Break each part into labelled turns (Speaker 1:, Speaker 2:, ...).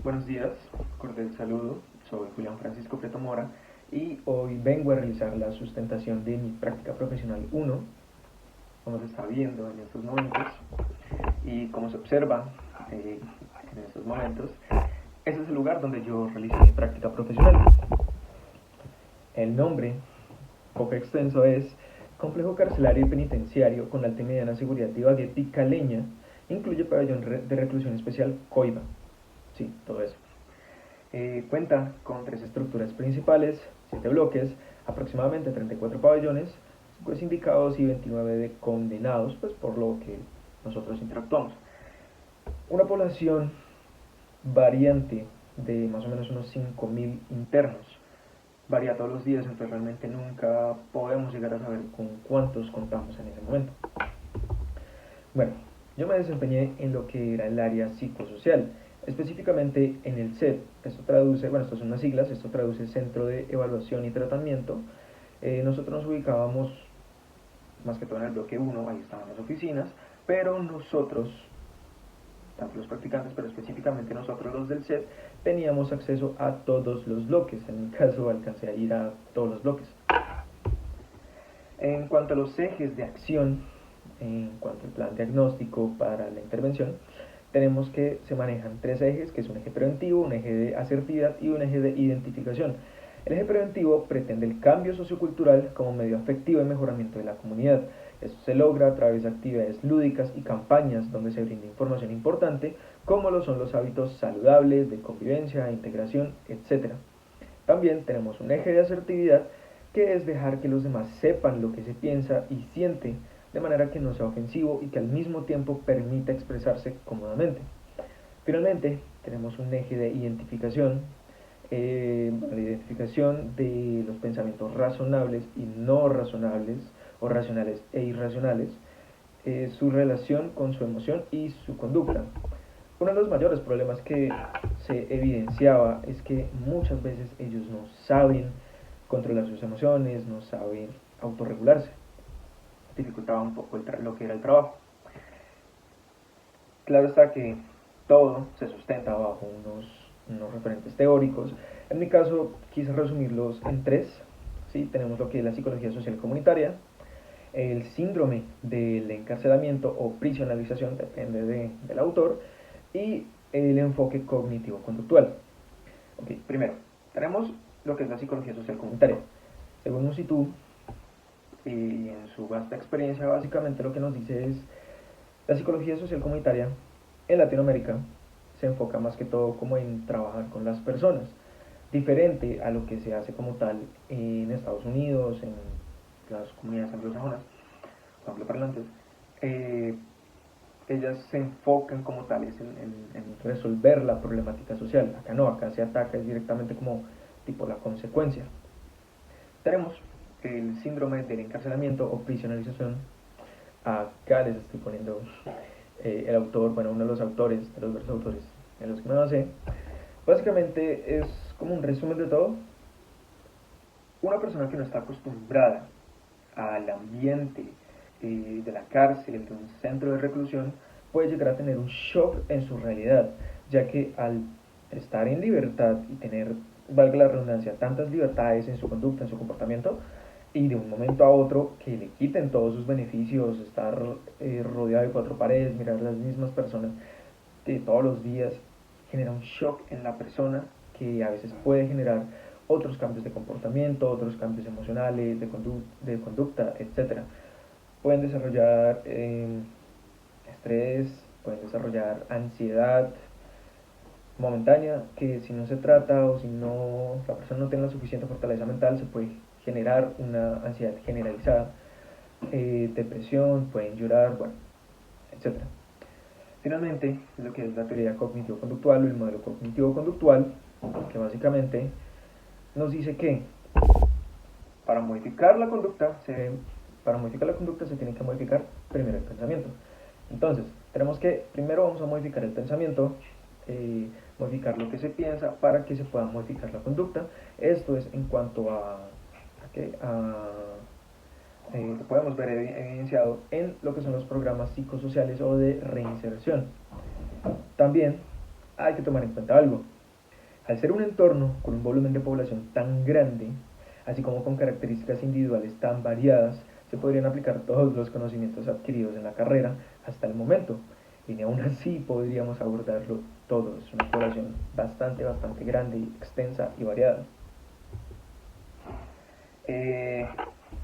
Speaker 1: Buenos días, cordial saludo, soy Julián Francisco Preto Mora y hoy vengo a realizar la sustentación de mi práctica profesional 1, como se está viendo en estos momentos y como se observa en estos momentos. Ese es el lugar donde yo realicé mi práctica profesional. El nombre, poco extenso, es Complejo Carcelario y Penitenciario con Alta y Mediana Seguridad de Ibagué y Caleña. Incluye pabellón de reclusión especial Coiba. Sí, todo eso. Cuenta con 3 estructuras principales, 7 bloques, aproximadamente 34 pabellones, 5 de sindicados y 29 de condenados, pues por lo que nosotros interactuamos. Una población variante de más o menos unos 5.000 internos. Varía todos los días, entonces realmente nunca podemos llegar a saber con cuántos contamos en ese momento. Bueno, yo me desempeñé en lo que era el área psicosocial, específicamente en el CET. Esto traduce, bueno, estas son unas siglas, esto traduce Centro de Evaluación y Tratamiento. Nosotros nos ubicábamos más que todo en el bloque 1, ahí estaban las oficinas, pero nosotros, tanto los practicantes, pero específicamente nosotros los del CET, teníamos acceso a todos los bloques. En mi caso alcancé a ir a todos los bloques. En cuanto a los ejes de acción, en cuanto al plan diagnóstico para la intervención, tenemos que se manejan 3 ejes, que es un eje preventivo, un eje de asertividad y un eje de identificación. El eje preventivo pretende el cambio sociocultural como medio afectivo de mejoramiento de la comunidad. Esto se logra a través de actividades lúdicas y campañas donde se brinda información importante, como lo son los hábitos saludables de convivencia, integración, etc. También tenemos un eje de asertividad, que es dejar que los demás sepan lo que se piensa y siente, de manera que no sea ofensivo y que al mismo tiempo permita expresarse cómodamente. Finalmente, tenemos un eje de identificación, la identificación de los pensamientos razonables y no razonables, o racionales e irracionales, su relación con su emoción y su conducta. Uno de los mayores problemas que se evidenciaba es que muchas veces ellos no saben controlar sus emociones, no saben autorregularse. Dificultaba un poco lo que era el trabajo. Claro está que todo se sustenta bajo unos referentes teóricos. En mi caso quise resumirlos en 3. ¿Sí? Tenemos lo que es la psicología social comunitaria, el síndrome del encarcelamiento o prisionalización, depende del autor, y el enfoque cognitivo-conductual. Okay, primero, tenemos lo que es la psicología social comunitaria. Según Musitu, y en su vasta experiencia, básicamente lo que nos dice es: la psicología social comunitaria en Latinoamérica se enfoca más que todo como en trabajar con las personas, diferente a lo que se hace como tal en Estados Unidos, en las comunidades anglosajonas, angloparlantes. Ellas se enfocan como tales en resolver la problemática social. Acá no, acá se ataca directamente como tipo la consecuencia. Tenemos el síndrome del encarcelamiento o prisionalización. Acá les estoy poniendo el autor, bueno, uno de los autores, de los varios autores en los que me basé. Básicamente es como un resumen de todo. Una persona que no está acostumbrada al ambiente de la cárcel, de un centro de reclusión, puede llegar a tener un shock en su realidad, ya que al estar en libertad y tener, valga la redundancia, tantas libertades en su conducta, en su comportamiento, y de un momento a otro que le quiten todos sus beneficios, estar rodeado de 4 paredes, mirar las mismas personas de todos los días, genera un shock en la persona que a veces puede generar otros cambios de comportamiento, otros cambios emocionales, de conducta, etc. Pueden desarrollar estrés, pueden desarrollar ansiedad momentánea, que si no se trata o si no la persona no tiene la suficiente fortaleza mental, se puede generar una ansiedad generalizada, depresión, pueden llorar, bueno, etc. Finalmente, lo que es la teoría cognitivo-conductual o el modelo cognitivo-conductual, que básicamente nos dice que para modificar la conducta se tiene que modificar primero el pensamiento. Entonces, tenemos que primero vamos a modificar el pensamiento, modificar lo que se piensa para que se pueda modificar la conducta. Esto es en cuanto lo podemos ver evidenciado en lo que son los programas psicosociales o de reinserción. También hay que tomar en cuenta algo. Al ser un entorno con un volumen de población tan grande, así como con características individuales tan variadas, se podrían aplicar todos los conocimientos adquiridos en la carrera hasta el momento. Y aún así podríamos abordarlo todo. Es una población bastante grande, extensa y variada.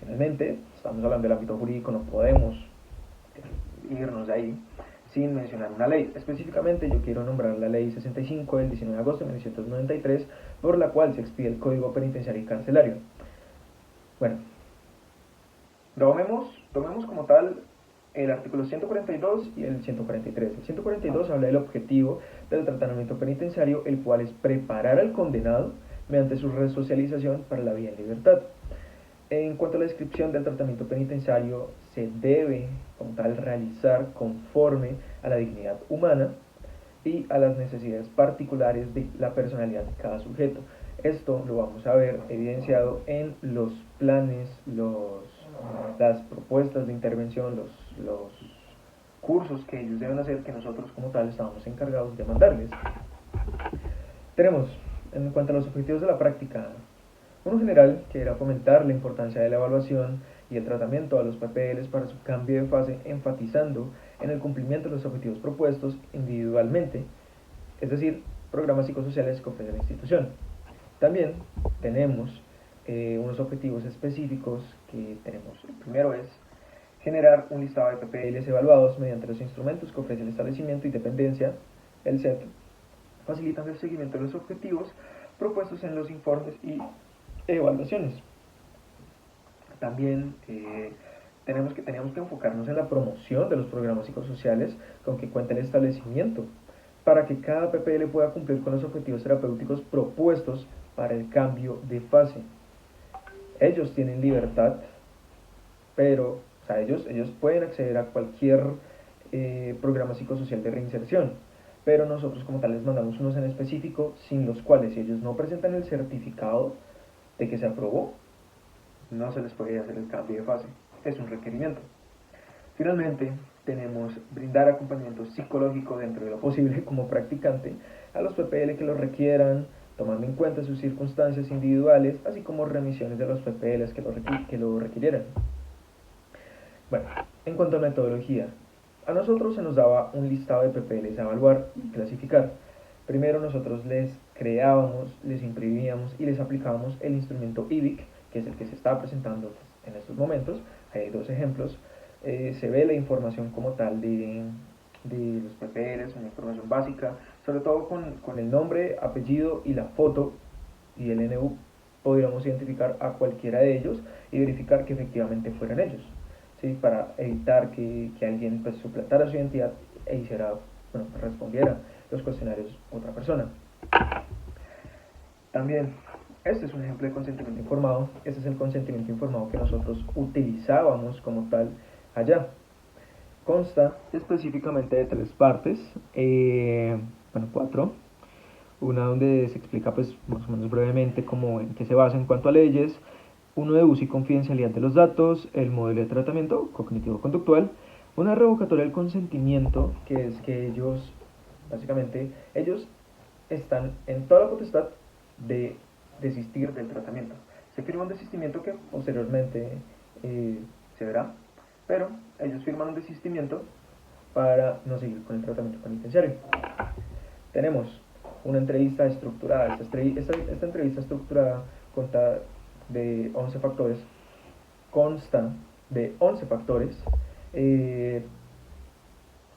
Speaker 1: Finalmente, estamos hablando del ámbito jurídico, no podemos irnos de ahí sin mencionar una ley. Específicamente yo quiero nombrar la ley 65 del 19 de agosto de 1993, por la cual se expide el Código Penitenciario y Carcelario. Bueno, tomemos como tal el artículo 142 y el 143. El 142 habla del objetivo del tratamiento penitenciario, el cual es preparar al condenado mediante su resocialización para la vida en libertad. En cuanto a la descripción del tratamiento penitenciario, se debe, como tal, realizar conforme a la dignidad humana y a las necesidades particulares de la personalidad de cada sujeto. Esto lo vamos a ver evidenciado en los planes, las propuestas de intervención, los cursos que ellos deben hacer, que nosotros como tal estamos encargados de mandarles. Tenemos, en cuanto a los objetivos de la práctica, uno general, que era fomentar la importancia de la evaluación y el tratamiento a los PPLs para su cambio de fase, enfatizando en el cumplimiento de los objetivos propuestos individualmente, es decir, programas psicosociales que ofrece la institución. También tenemos unos objetivos específicos que tenemos. El primero es generar un listado de PPLs evaluados mediante los instrumentos que ofrece el establecimiento y dependencia, el CEP, facilitando el seguimiento de los objetivos propuestos en los informes y evaluaciones. También teníamos que enfocarnos en la promoción de los programas psicosociales con que cuenta el establecimiento, para que cada PPL pueda cumplir con los objetivos terapéuticos propuestos para el cambio de fase. Ellos tienen libertad, pero ellos pueden acceder a cualquier programa psicosocial de reinserción, pero nosotros como tal les mandamos unos en específico, sin los cuales, si ellos no presentan el certificado de que se aprobó, no se les puede hacer el cambio de fase. Es un requerimiento. Finalmente, tenemos brindar acompañamiento psicológico dentro de lo posible como practicante a los PPL que lo requieran, tomando en cuenta sus circunstancias individuales, así como remisiones de los PPLs que lo requirieran. Bueno, en cuanto a metodología, a nosotros se nos daba un listado de PPLs a evaluar y clasificar. Primero nosotros les creábamos, les imprimíamos y les aplicábamos el instrumento IBIC, que es el que se está presentando en estos momentos. Hay dos ejemplos. Se ve la información como tal de los PPLs, una información básica, sobre todo con el nombre, apellido y la foto y el NU. Podríamos identificar a cualquiera de ellos y verificar que efectivamente fueran ellos, ¿sí? Para evitar que alguien pues, suplantara su identidad e respondiera los cuestionarios otra persona. También, este es un ejemplo de consentimiento informado. Este es el consentimiento informado que nosotros utilizábamos como tal allá. Consta específicamente de 3 partes, 4. Una donde se explica pues más o menos brevemente cómo en qué se basa en cuanto a leyes, uno de uso y confidencialidad de los datos, el modelo de tratamiento cognitivo-conductual, una revocatoria del consentimiento, que es que ellos, básicamente, ellos están en toda la potestad de desistir del tratamiento. Se firma un desistimiento que posteriormente se verá, pero ellos firman un desistimiento para no seguir con el tratamiento penitenciario. Tenemos una entrevista estructurada. Esta entrevista estructurada consta de 11 factores,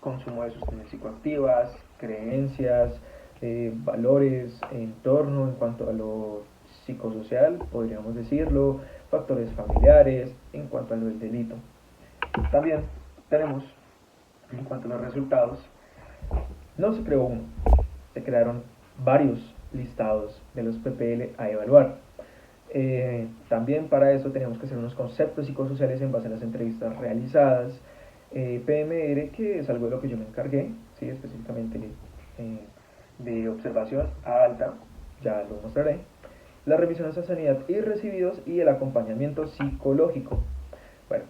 Speaker 1: consumo de sustancias psicoactivas, creencias, valores, entorno en cuanto a lo psicosocial, podríamos decirlo, factores familiares, en cuanto a lo del delito. También tenemos, en cuanto a los resultados, no se creó uno, se crearon varios listados de los PPL a evaluar. También para eso teníamos que hacer unos conceptos psicosociales en base a las entrevistas realizadas, PMR, que es algo de lo que yo me encargué, ¿sí? Específicamente de observación alta, ya lo mostraré, las revisiones a sanidad y recibidos y el acompañamiento psicológico. Bueno,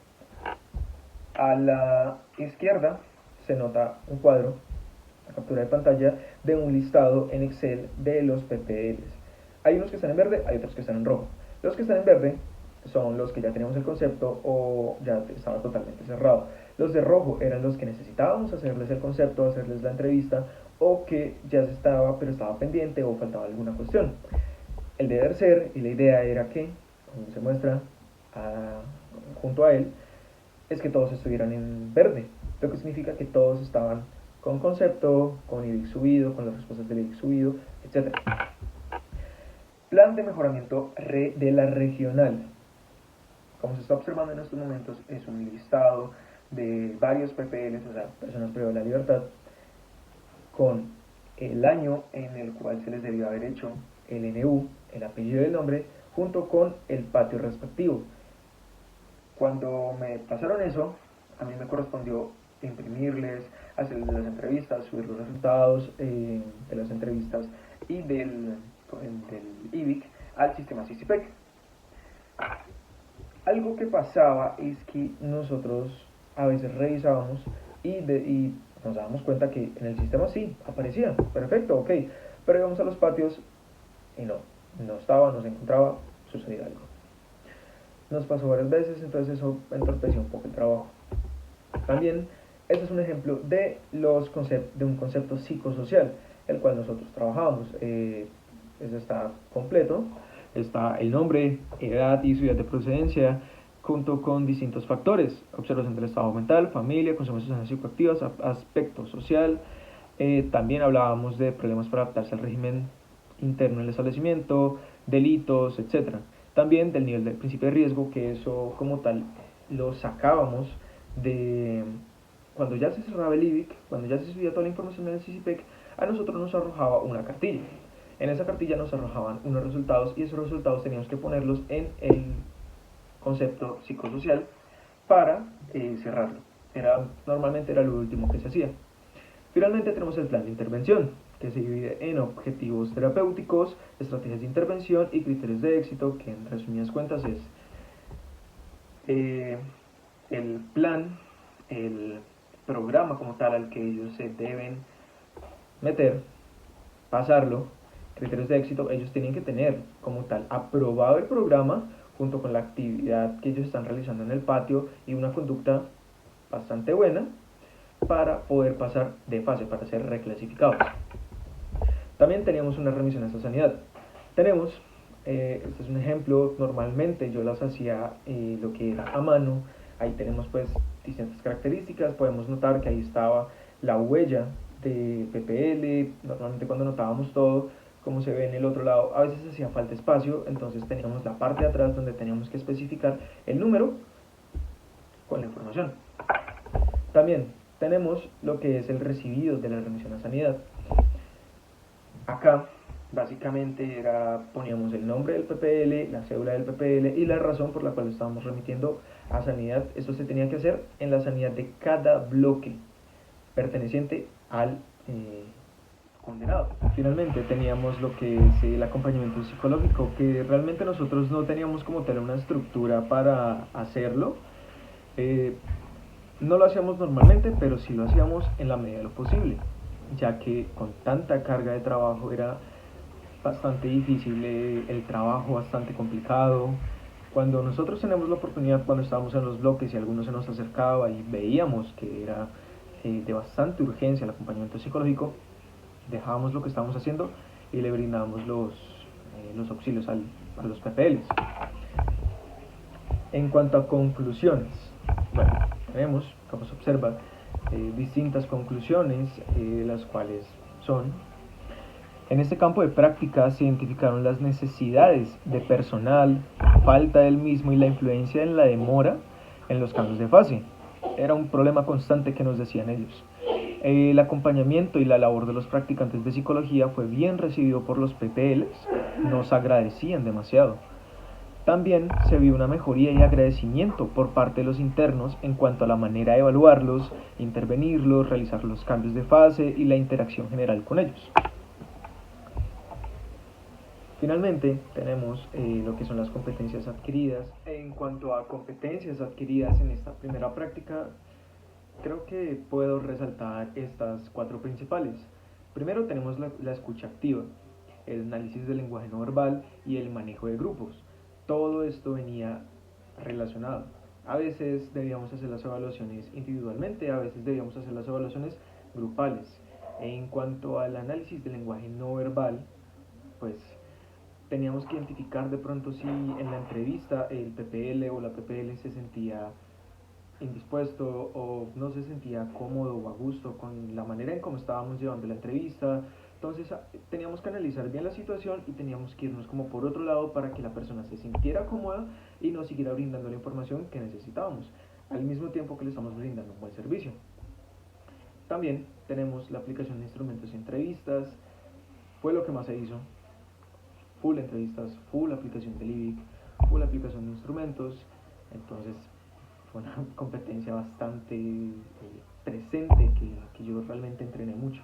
Speaker 1: a la izquierda se nota un cuadro la captura de pantalla de un listado en Excel de los PPLs. Hay unos que están en verde, hay otros que están en rojo. Los que están en verde son los que ya teníamos el concepto o ya estaba totalmente cerrado. Los de rojo eran los que necesitábamos hacerles el concepto, hacerles la entrevista, o que ya se estaba, pero estaba pendiente o faltaba alguna cuestión. El deber ser y la idea era que, como se muestra junto a él, es que todos estuvieran en verde, lo que significa que todos estaban con concepto, con IBIC subido, con las respuestas del IBIC subido, etc. Plan de mejoramiento de la regional. Como se está observando en estos momentos, es un listado de varios PPLs, o sea, personas privadas de la libertad, con el año en el cual se les debió haber hecho el NU, el apellido del nombre, junto con el patio respectivo. Cuando me pasaron eso, a mí me correspondió imprimirles, hacerles las entrevistas, subir los resultados de las entrevistas y del IBIC al sistema CICIPEC. Algo que pasaba es que nosotros a veces revisábamos y nos dábamos cuenta que en el sistema sí aparecía, perfecto, ok, pero íbamos a los patios y no estaba, no se encontraba, sucedía algo. Nos pasó varias veces, entonces eso entorpeció un poco el trabajo. También, este es un ejemplo de un concepto psicosocial, el cual nosotros trabajamos. Eso está completo, está el nombre, edad y ciudad de procedencia, junto con distintos factores: observación del estado mental, familia, consumo de sustancias psicoactivas, aspecto social. También hablábamos de problemas para adaptarse al régimen interno del establecimiento, delitos, etc. También del nivel del principio de riesgo, que eso como tal lo sacábamos de cuando ya se cerraba el IBIC, cuando ya se subía toda la información del CICIPEC, a nosotros nos arrojaba una cartilla. En esa cartilla nos arrojaban unos resultados y esos resultados teníamos que ponerlos en el concepto psicosocial para cerrarlo. Normalmente era lo último que se hacía. Finalmente tenemos el plan de intervención, que se divide en objetivos terapéuticos, estrategias de intervención y criterios de éxito, que en resumidas cuentas es el plan, el programa como tal al que ellos se deben meter, pasarlo. Criterios de éxito, ellos tienen que tener como tal aprobado el programa junto con la actividad que ellos están realizando en el patio y una conducta bastante buena para poder pasar de fase, para ser reclasificados. También teníamos unas remisiones a sanidad. Tenemos, este es un ejemplo, normalmente yo las hacía lo que era a mano. Ahí tenemos pues distintas características, podemos notar que ahí estaba la huella de PPL. Normalmente cuando notábamos todo, como se ve en el otro lado, a veces hacía falta espacio, entonces teníamos la parte de atrás donde teníamos que especificar el número con la información. También tenemos lo que es el recibido de la remisión a sanidad. Acá básicamente poníamos el nombre del PPL, la cédula del PPL y la razón por la cual estábamos remitiendo a sanidad. Esto se tenía que hacer en la sanidad de cada bloque perteneciente al condenado. Finalmente teníamos lo que es el acompañamiento psicológico, que realmente nosotros no teníamos como tal una estructura para hacerlo. No lo hacíamos normalmente, pero sí lo hacíamos en la medida de lo posible, ya que con tanta carga de trabajo era bastante difícil el trabajo, bastante complicado. Cuando nosotros tenemos la oportunidad, cuando estábamos en los bloques y alguno se nos acercaba y veíamos que era de bastante urgencia el acompañamiento psicológico, dejábamos lo que estábamos haciendo y le brindábamos los auxilios a los PPLs. En cuanto a conclusiones, bueno, tenemos, como se observa, distintas conclusiones, las cuales son: en este campo de práctica se identificaron las necesidades de personal, falta del mismo y la influencia en la demora en los cambios de fase. Era un problema constante que nos decían ellos. El acompañamiento y la labor de los practicantes de psicología fue bien recibido por los PPLs, nos agradecían demasiado. También se vio una mejoría y agradecimiento por parte de los internos en cuanto a la manera de evaluarlos, intervenirlos, realizar los cambios de fase y la interacción general con ellos. Finalmente tenemos lo que son las competencias adquiridas. En cuanto a competencias adquiridas en esta primera práctica, creo que puedo resaltar estas cuatro principales. Primero tenemos la escucha activa, el análisis del lenguaje no verbal y el manejo de grupos. Todo esto venía relacionado. A veces debíamos hacer las evaluaciones individualmente, a veces debíamos hacer las evaluaciones grupales. En cuanto al análisis del lenguaje no verbal, pues teníamos que identificar de pronto si en la entrevista el PPL o la PPL se sentía indispuesto o no se sentía cómodo o a gusto con la manera en cómo estábamos llevando la entrevista. Entonces teníamos que analizar bien la situación y teníamos que irnos como por otro lado para que la persona se sintiera cómoda y nos siguiera brindando la información que necesitábamos, al mismo tiempo que le estamos brindando un buen servicio. También tenemos la aplicación de instrumentos y entrevistas, fue lo que más se hizo, full entrevistas, full aplicación de Livic, full aplicación de instrumentos. Entonces fue una competencia bastante presente que yo realmente entrené mucho.